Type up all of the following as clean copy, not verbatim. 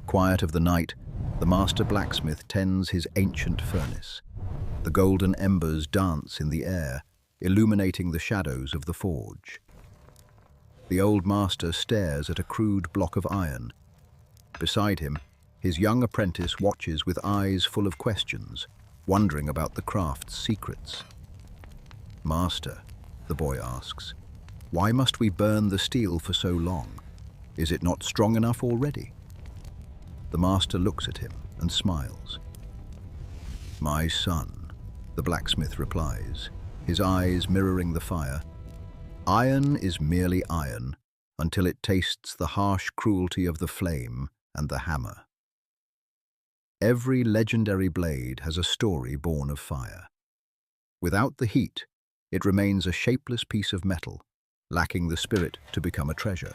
Quiet of the night, the master blacksmith tends his ancient furnace. The golden embers dance in the air, illuminating the shadows of the forge. The old master stares at a crude block of iron. Beside him, his young apprentice watches with eyes full of questions, wondering about the craft's secrets. "Master," the boy asks, "why must we burn the steel for so long? Is it not strong enough already?" The master looks at him and smiles. "My son," the blacksmith replies, his eyes mirroring the fire, "iron is merely iron until it tastes the harsh cruelty of the flame and the hammer." Every legendary blade has a story born of fire. Without the heat, it remains a shapeless piece of metal, lacking the spirit to become a treasure.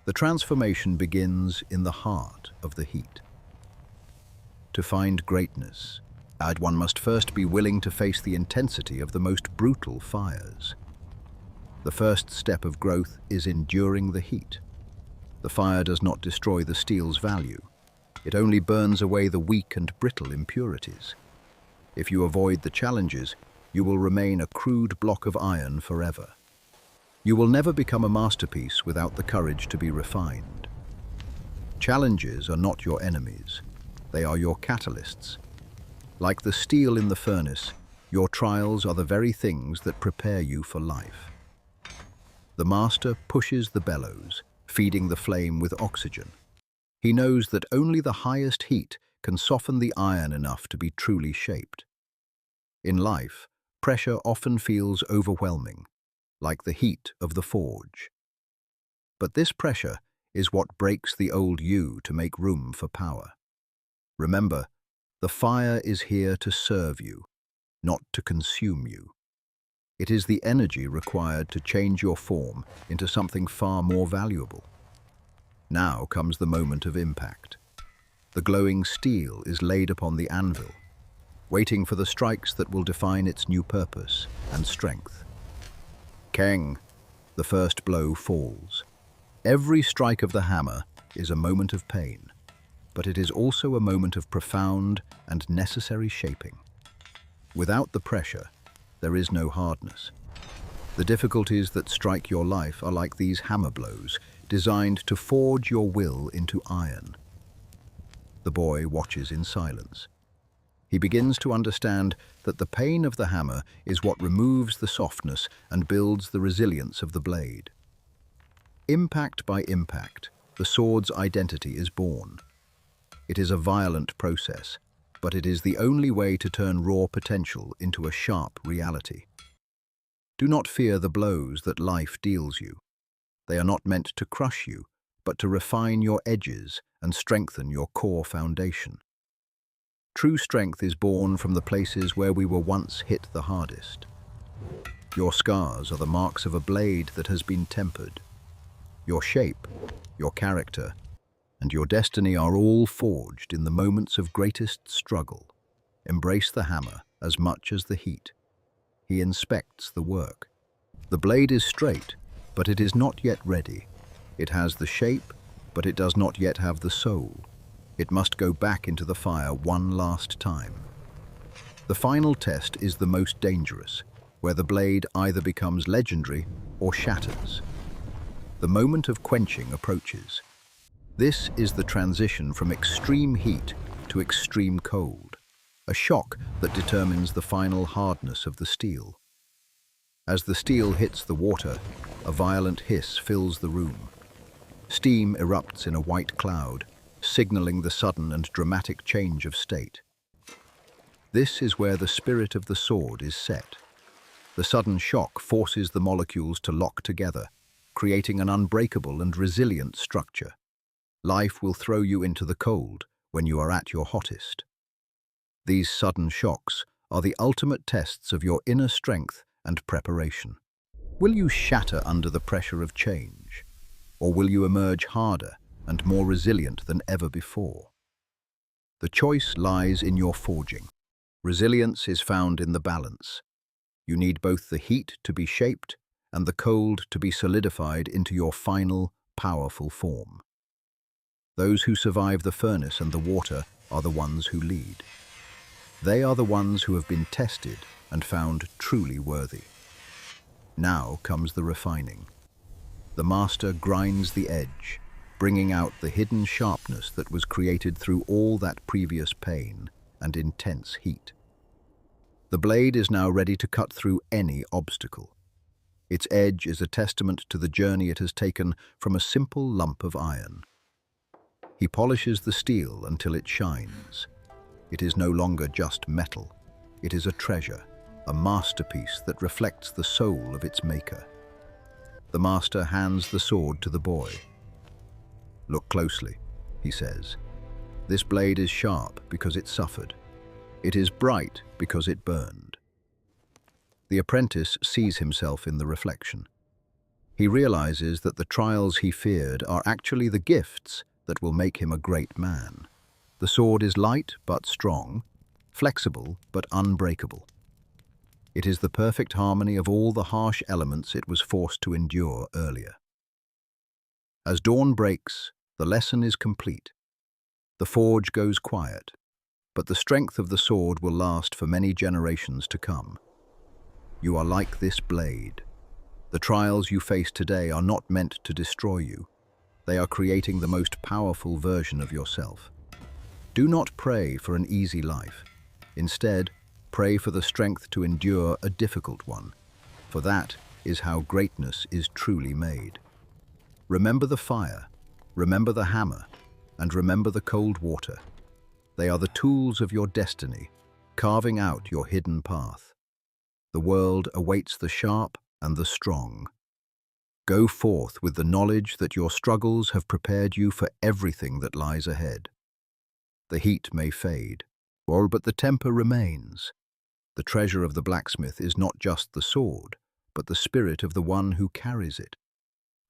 The transformation begins in the heart of the heat. To find greatness, one must first be willing to face the intensity of the most brutal fires. The first step of growth is enduring the heat. The fire does not destroy the steel's value. It only burns away the weak and brittle impurities. If you avoid the challenges, you will remain a crude block of iron forever. You will never become a masterpiece without the courage to be refined. Challenges are not your enemies. They are your catalysts. Like the steel in the furnace, your trials are the very things that prepare you for life. The master pushes the bellows, feeding the flame with oxygen. He knows that only the highest heat can soften the iron enough to be truly shaped. In life, pressure often feels overwhelming, like the heat of the forge. But this pressure is what breaks the old you to make room for power. Remember, the fire is here to serve you, not to consume you. It is the energy required to change your form into something far more valuable. Now comes the moment of impact. The glowing steel is laid upon the anvil, waiting for the strikes that will define its new purpose and strength. Keng, the first blow falls. Every strike of the hammer is a moment of pain, but it is also a moment of profound and necessary shaping. Without the pressure, there is no hardness. The difficulties that strike your life are like these hammer blows, designed to forge your will into iron. The boy watches in silence. He begins to understand that the pain of the hammer is what removes the softness and builds the resilience of the blade. Impact by impact, the sword's identity is born. It is a violent process, but it is the only way to turn raw potential into a sharp reality. Do not fear the blows that life deals you. They are not meant to crush you, but to refine your edges and strengthen your core foundation. True strength is born from the places where we were once hit the hardest. Your scars are the marks of a blade that has been tempered. Your shape, your character, and your destiny are all forged in the moments of greatest struggle. Embrace the hammer as much as the heat. He inspects the work. The blade is straight, but it is not yet ready. It has the shape, but it does not yet have the soul. It must go back into the fire one last time. The final test is the most dangerous, where the blade either becomes legendary or shatters. The moment of quenching approaches. This is the transition from extreme heat to extreme cold, a shock that determines the final hardness of the steel. As the steel hits the water, a violent hiss fills the room. Steam erupts in a white cloud, signaling the sudden and dramatic change of state. This is where the spirit of the sword is set. The sudden shock forces the molecules to lock together, creating an unbreakable and resilient structure. Life will throw you into the cold when you are at your hottest. These sudden shocks are the ultimate tests of your inner strength and preparation. Will you shatter under the pressure of change, or will you emerge harder and more resilient than ever before? The choice lies in your forging. Resilience is found in the balance. You need both the heat to be shaped and the cold to be solidified into your final, powerful form. Those who survive the furnace and the water are the ones who lead. They are the ones who have been tested and found truly worthy. Now comes the refining. The master grinds the edge, bringing out the hidden sharpness that was created through all that previous pain and intense heat. The blade is now ready to cut through any obstacle. Its edge is a testament to the journey it has taken from a simple lump of iron. He polishes the steel until it shines. It is no longer just metal. It is a treasure, a masterpiece that reflects the soul of its maker. The master hands the sword to the boy. "Look closely," he says. "This blade is sharp because it suffered. It is bright because it burned." The apprentice sees himself in the reflection. He realizes that the trials he feared are actually the gifts that will make him a great man. The sword is light but strong, flexible but unbreakable. It is the perfect harmony of all the harsh elements it was forced to endure earlier. As dawn breaks, the lesson is complete. The forge goes quiet, but the strength of the sword will last for many generations to come. You are like this blade. The trials you face today are not meant to destroy you. They are creating the most powerful version of yourself. Do not pray for an easy life. Instead, pray for the strength to endure a difficult one, for that is how greatness is truly made. Remember the fire, remember the hammer, and remember the cold water. They are the tools of your destiny, carving out your hidden path. The world awaits the sharp and the strong. Go forth with the knowledge that your struggles have prepared you for everything that lies ahead. The heat may fade, but the temper remains. The treasure of the blacksmith is not just the sword, but the spirit of the one who carries it.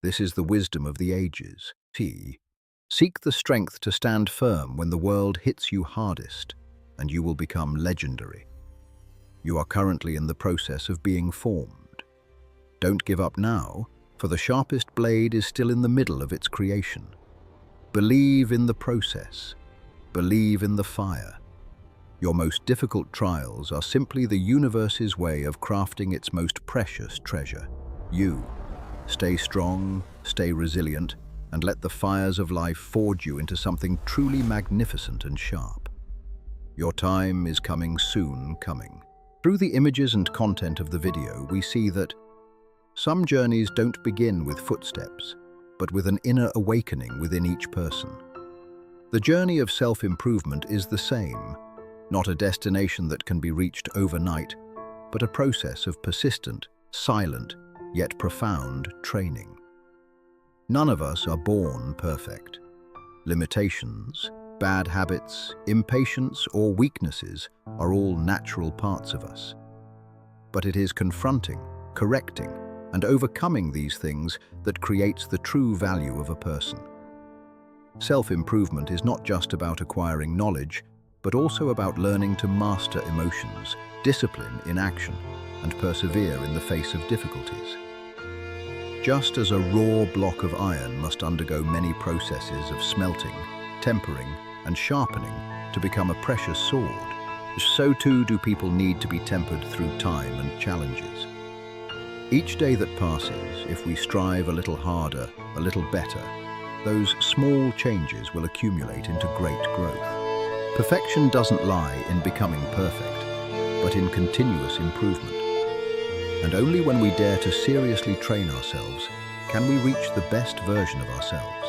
This is the wisdom of the ages. Seek the strength to stand firm when the world hits you hardest, and you will become legendary. You are currently in the process of being formed. Don't give up now, for the sharpest blade is still in the middle of its creation. Believe in the process. Believe in the fire. Your most difficult trials are simply the universe's way of crafting its most precious treasure, you. Stay strong, stay resilient, and let the fires of life forge you into something truly magnificent and sharp. Your time is soon coming. Through the images and content of the video, we see that some journeys don't begin with footsteps, but with an inner awakening within each person. The journey of self-improvement is the same, not a destination that can be reached overnight, but a process of persistent, silent, yet profound training. None of us are born perfect. Limitations, bad habits, impatience, or weaknesses are all natural parts of us. But it is confronting, correcting, and overcoming these things that creates the true value of a person. Self-improvement is not just about acquiring knowledge, but also about learning to master emotions, discipline in action, and persevere in the face of difficulties. Just as a raw block of iron must undergo many processes of smelting, tempering, and sharpening to become a precious sword, so too do people need to be tempered through time and challenges. Each day that passes, if we strive a little harder, a little better, those small changes will accumulate into great growth. Perfection doesn't lie in becoming perfect, but in continuous improvement. And only when we dare to seriously train ourselves can we reach the best version of ourselves.